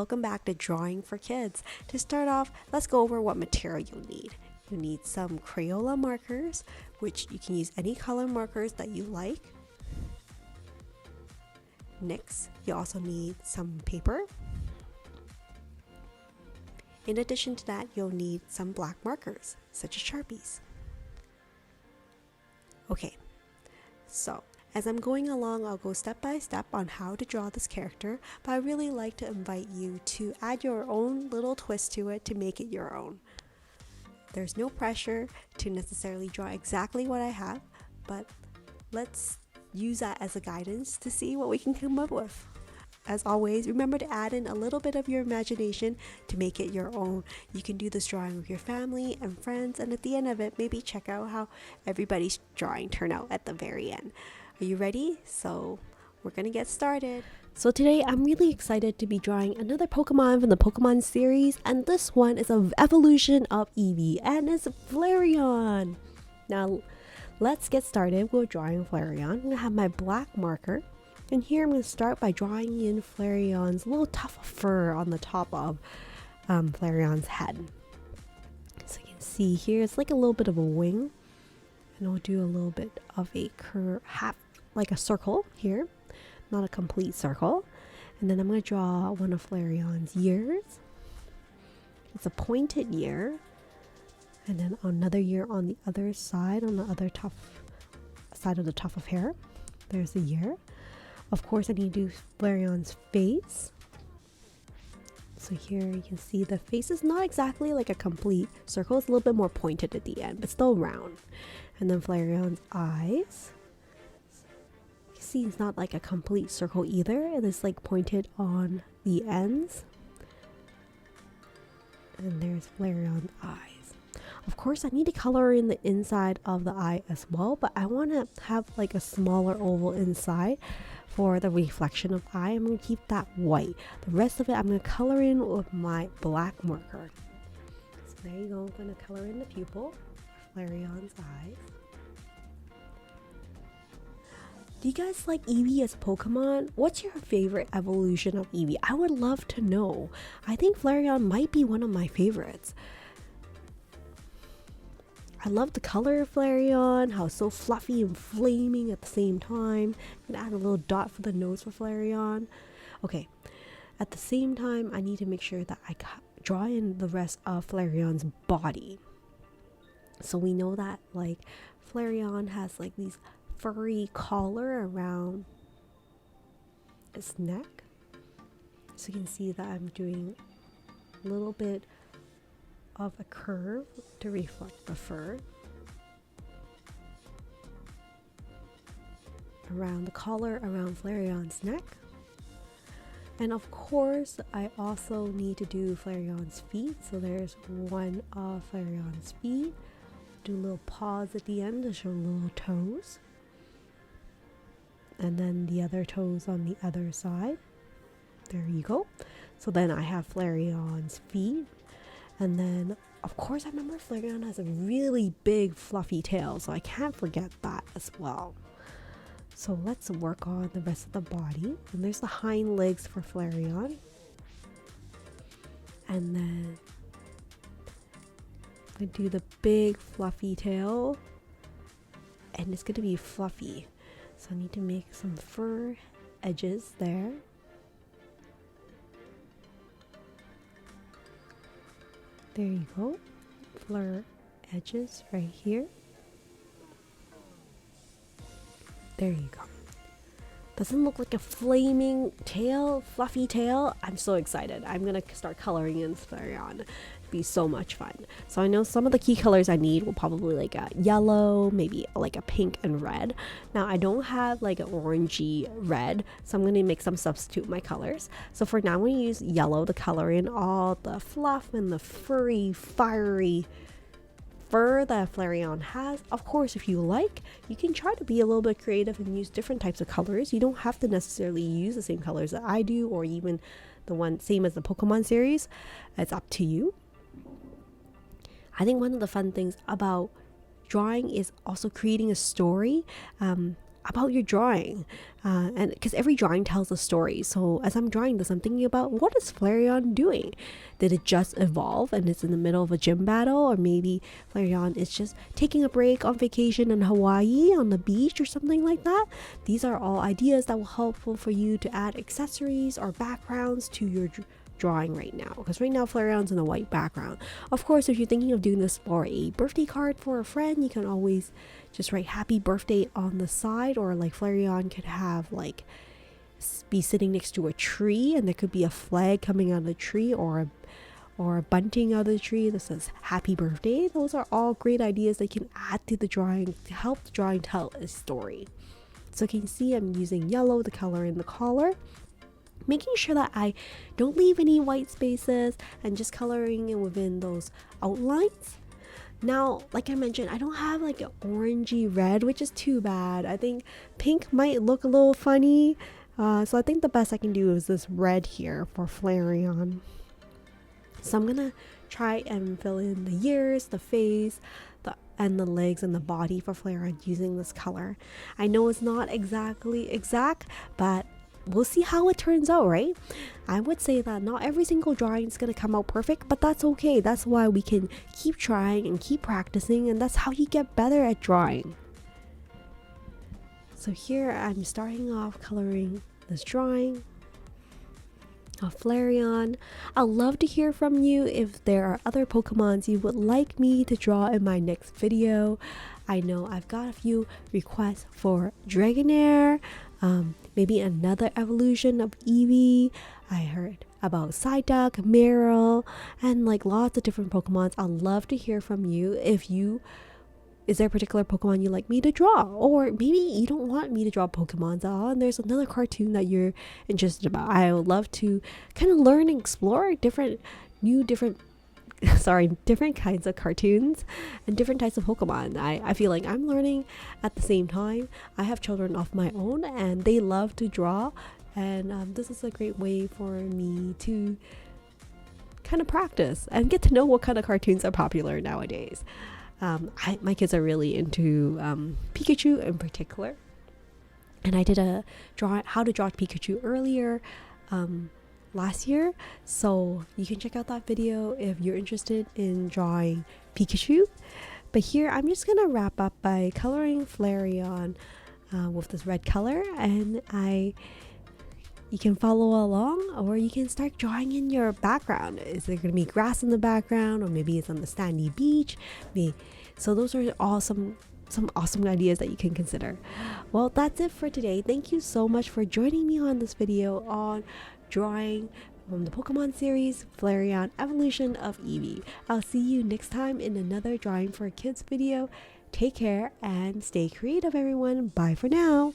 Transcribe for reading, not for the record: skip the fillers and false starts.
welcome back to Drawing for Kids. To start off, let's go over what material you'll need. You need some Crayola markers, which you can use any color markers that you like. Next, you also need some paper. In addition to that, you'll need some black markers, such as Sharpies. Okay, so as I'm going along, I'll go step by step on how to draw this character, but I really like to invite you to add your own little twist to it to make it your own. There's no pressure to necessarily draw exactly what I have, but let's use that as a guidance to see what we can come up with. As always, remember to add in a little bit of your imagination to make it your own. You can do this drawing with your family and friends, and at the end of it, maybe check out how everybody's drawing turned out at the very end. Are you ready? So we're gonna get started. So today I'm really excited to be drawing another Pokemon from the Pokemon series, and this one is an evolution of EEVEE, and it's FLAREON. Now let's get started with drawing FLAREON. I'm gonna have my black marker, and here I'm gonna start by drawing in FLAREON's little tuft of fur on the top of FLAREON's head. So you can see here it's like a little bit of a wing, and I'll do a little bit of a curve, like a circle here, not a complete circle. And then I'm going to draw one of FLAREON's ears. It's a pointed ear, and then another ear on the other side, on the other side of the tuft of hair. There's the ear. Of course, I need to do FLAREON's face. So here you can see the face is not exactly like a complete circle. It's a little bit more pointed at the end, but still round. And then FLAREON's eyes. You see it's not like a complete circle either. It is like pointed on the ends. And there's FLAREON's eyes. Of course, I need to color in the inside of the eye as well, but I want to have like a smaller oval inside for the reflection of eye. I'm going to keep that white. The rest of it I'm going to color in with my black marker. So there you go. I'm going to color in the pupil, FLAREON's eyes. Do you guys like EEVEE as Pokemon? What's your favorite evolution of EEVEE? I would love to know. I think FLAREON might be one of my favorites. I love the color of FLAREON, how it's so fluffy and flaming at the same time. I'm gonna add a little dot for the nose for FLAREON. Okay, at the same time, I need to make sure that I draw in the rest of FLAREON's body. So we know that like FLAREON has like these furry collar around its neck. So you can see that I'm doing a little bit of a curve to reflect the fur around the collar around FLAREON's neck. And of course I also need to do FLAREON's feet. So there's one of FLAREON's feet. Do little paws at the end to show little toes, and then the other toes on the other side. There you go. So then I have FLAREON's feet. And then, of course, I remember FLAREON has a really big fluffy tail, so I can't forget that as well. So let's work on the rest of the body. And there's the hind legs for FLAREON. And then I'm going to do the big fluffy tail. And it's going to be fluffy. So I need to make some fur edges there. There you go, fur edges right here. There you go. Doesn't look like a flaming tail, fluffy tail. I'm so excited. I'm gonna start coloring in FLAREON. Be so much fun. So I know some of the key colors I need will probably like a yellow, maybe like a pink and red. Now I don't have like an orangey red, so I'm gonna make some substitute my colors. So for now I'm gonna use yellow to color in all the fluff and the furry, fiery fur that FLAREON has. Of course, if you like, you can try to be a little bit creative and use different types of colors. You don't have to necessarily use the same colors that I do, or even the one same as the Pokemon series. It's up to you. I think one of the fun things about drawing is also creating a story. about your drawing, and because every drawing tells a story. So as I'm drawing this, I'm thinking about, what is FLAREON doing? Did it just evolve and it's in the middle of a gym battle, or maybe FLAREON is just taking a break on vacation in Hawaii on the beach or something like that? These are all ideas that will helpful for you to add accessories or backgrounds to your drawing right now, because right now FLAREON's in a white background. Of course, if you're thinking of doing this for a birthday card for a friend, you can always just write happy birthday on the side, or like FLAREON could have like be sitting next to a tree and there could be a flag coming out of the tree, or a bunting out of the tree that says happy birthday. Those are all great ideas that you can add to the drawing to help the drawing tell a story. So you can see I'm using yellow to color in the collar, making sure that I don't leave any white spaces and just coloring in within those outlines. Now, like I mentioned, I don't have like an orangey red, which is too bad. I think pink might look a little funny. So I think the best I can do is this red here for FLAREON. So I'm gonna try and fill in the ears, the face, and the legs and the body for FLAREON using this color. I know it's not exactly exact, but we'll see how it turns out, right? I would say that not every single drawing is going to come out perfect, but that's okay. That's why we can keep trying and keep practicing, and that's how you get better at drawing. So here I'm starting off coloring this drawing of FLAREON. I'd love to hear from you if there are other Pokemons you would like me to draw in my next video. I know I've got a few requests for Dragonair, maybe another evolution of EEVEE. I heard about Psyduck, Meryl, and like lots of different Pokemons. I'd love to hear from you. Is there a particular Pokemon you'd like me to draw? Or maybe you don't want me to draw Pokemons at all and there's another cartoon that you're interested about. I would love to kind of learn and explore different kinds of cartoons and different types of Pokemon. I feel like I'm learning at the same time. I have children of my own and they love to draw, and this is a great way for me to kind of practice and get to know what kind of cartoons are popular nowadays. My kids are really into Pikachu in particular, and I did a how to draw Pikachu earlier last year, so you can check out that video if you're interested in drawing Pikachu. But here I'm just gonna wrap up by coloring FLAREON with this red color, and you can follow along, or you can start drawing in your background. Is there going to be grass in the background, or maybe it's on the sandy beach? So those are all some awesome ideas that you can consider. Well, that's it for today. Thank you so much for joining me on this video on drawing from the Pokemon series FLAREON Evolution of EEVEE. I'll see you next time in another Drawing for Kids video. Take care and stay creative, everyone. Bye for now.